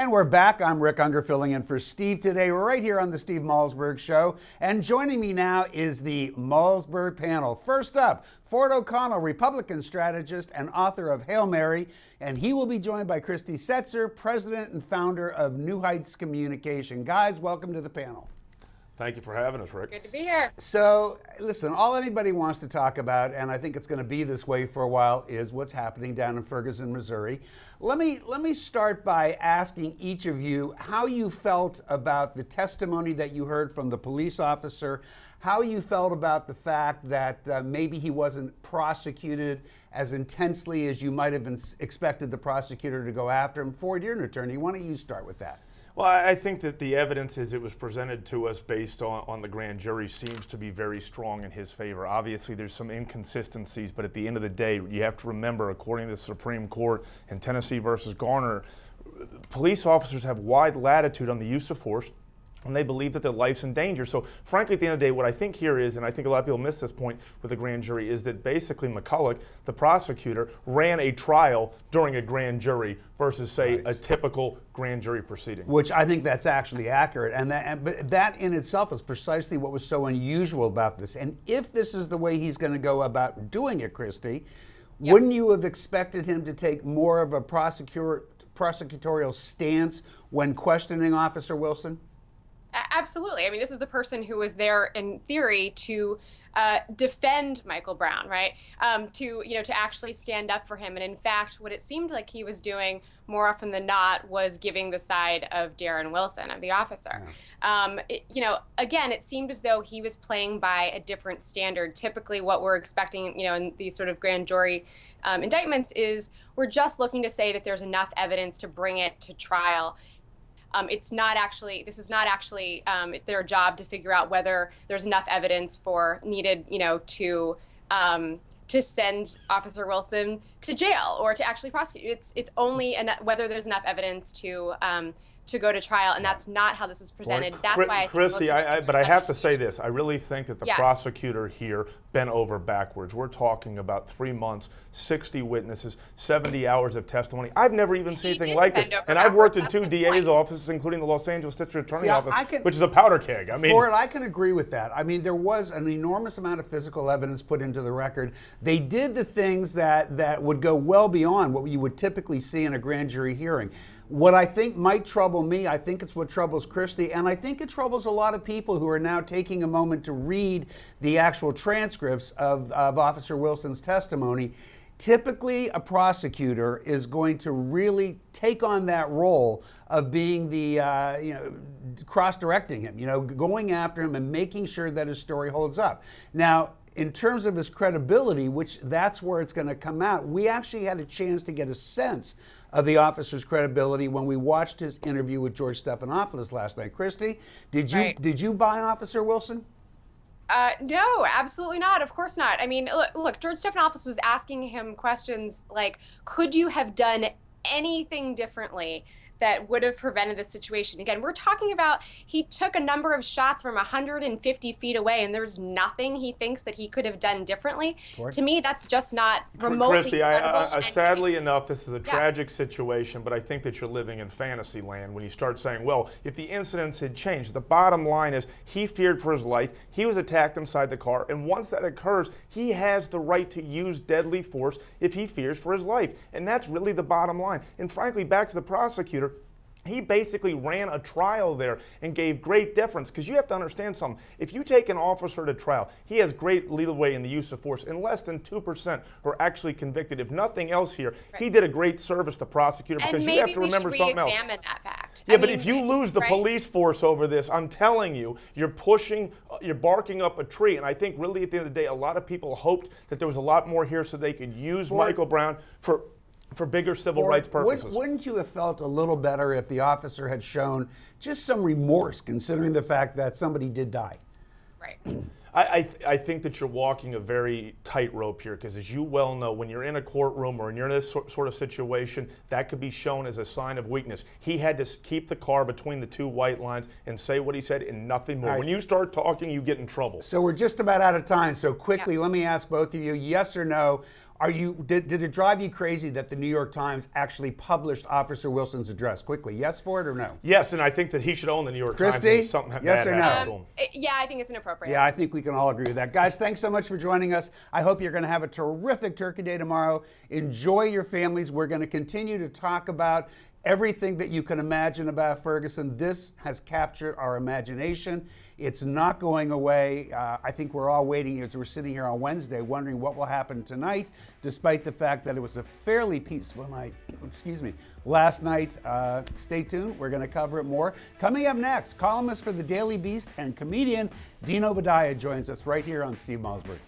And we're back. I'm Rick Unger filling in for Steve today. We're right here on the Steve Malzberg Show. And joining me now is the Malzberg panel. First up, Ford O'Connell, Republican strategist and author of Hail Mary. And he will be joined by Christy Setzer, president and founder of New Heights Communication. Guys, welcome to the panel. Thank you for having us, Rick. Good to be here. So, listen, all anybody wants to talk about, and I think it's going to be this way for a while, is what's happening down in Ferguson, Missouri. Let me start by asking each of you how you felt about the testimony that you heard from the police officer, how you felt about the fact that maybe he wasn't prosecuted as intensely as you might have expected the prosecutor to go after him. Ford, you're an attorney. Why don't you start with that? Well, I think that the evidence as it was presented to us based on the grand jury seems to be very strong in his favor. Obviously, there's some inconsistencies, but at the end of the day, you have to remember, according to the Supreme Court in Tennessee versus Garner, police officers have wide latitude on the use of force, and they believe that their life's in danger. So frankly, at the end of the day, what I think here is, and I think a lot of people miss this point with the grand jury, is that basically McCulloch, the prosecutor, ran a trial during a grand jury versus, say, a typical grand jury proceeding. Which I think that's actually accurate. But that in itself is precisely what was so unusual about this. And if this is the way he's going to go about doing it, Christy, wouldn't you have expected him to take more of a prosecutorial stance when questioning Officer Wilson? Absolutely. I mean, this is the person who was there in theory to defend Michael Brown, right? To actually stand up for him. And in fact, what it seemed like he was doing more often than not was giving the side of Darren Wilson, of the officer. Yeah. Again, it seemed as though he was playing by a different standard. Typically what we're expecting, in these sort of grand jury indictments is we're just looking to say that there's enough evidence to bring it to trial. This is not actually their job to figure out whether there's enough evidence needed, to send Officer Wilson to jail or to actually prosecute. It's only whether there's enough evidence to go to trial, and that's not how this is presented. That's why I think Christy, but I have to say this. I really think that the prosecutor here bent over backwards. We're talking about 3 months, 60 witnesses, 70 hours of testimony. I've never even seen anything like this. And I've worked in 2 DA's offices, including the Los Angeles District Attorney office, which is a powder keg. Ford, I can agree with that. I mean, there was an enormous amount of physical evidence put into the record. They did the things that would go well beyond what you would typically see in a grand jury hearing. What I think might trouble me, I think it's what troubles Christy, and I think it troubles a lot of people who are now taking a moment to read the actual transcripts of Officer Wilson's testimony. Typically, a prosecutor is going to really take on that role of being the, cross-directing him, going after him and making sure that his story holds up. Now, in terms of his credibility, which that's where it's going to come out, we actually had a chance to get a sense of the officer's credibility when we watched his interview with George Stephanopoulos last night. Christy, did you buy Officer Wilson? No, absolutely not. Of course not. I mean, look, George Stephanopoulos was asking him questions like, could you have done anything differently that would have prevented this situation? Again, we're talking about he took a number of shots from 150 feet away, and there's nothing he thinks that he could have done differently. To me, that's just not remotely Christy, credible. Sadly enough, this is a tragic situation, but I think that you're living in fantasy land when you start saying, well, if the incidents had changed. The bottom line is he feared for his life. He was attacked inside the car, and once that occurs, he has the right to use deadly force if he fears for his life. And that's really the bottom line. And frankly, back to the prosecutor, he basically ran a trial there and gave great deference, because you have to understand something. If you take an officer to trial, he has great leeway in the use of force, and less than 2% are actually convicted. If nothing else here, he did a great service to prosecutor, because you have to remember something else. And maybe we should re-examine that fact. Yeah, but if you lose the police force over this, I'm telling you, you're barking up a tree. And I think really at the end of the day, a lot of people hoped that there was a lot more here so they could use Michael Brown for bigger civil rights purposes. Wouldn't you have felt a little better if the officer had shown just some remorse, considering the fact that somebody did die? Right. I think that you're walking a very tightrope here, because as you well know, when you're in a courtroom or when you're in this sort of situation, that could be shown as a sign of weakness. He had to keep the car between the 2 white lines and say what he said and nothing more. Right. When you start talking, you get in trouble. So we're just about out of time. So quickly, let me ask both of you, yes or no, Did it drive you crazy that the New York Times actually published Officer Wilson's address quickly? Yes for it or no? Yes, and I think that he should own the New York Christy? Times. If something Yes bad or no? happens to him. Yeah, I think it's inappropriate. Yeah, I think we can all agree with that. Guys, thanks so much for joining us. I hope you're going to have a terrific Turkey Day tomorrow. Enjoy your families. We're going to continue to talk about everything that you can imagine about Ferguson. This has captured our imagination. It's not going away. I think we're all waiting as we're sitting here on Wednesday wondering what will happen tonight, despite the fact that it was a fairly peaceful night. Excuse me. Last night. Stay tuned. We're going to cover it more. Coming up next, columnist for the Daily Beast and comedian Dean Obadiah joins us right here on Steve Malzberg.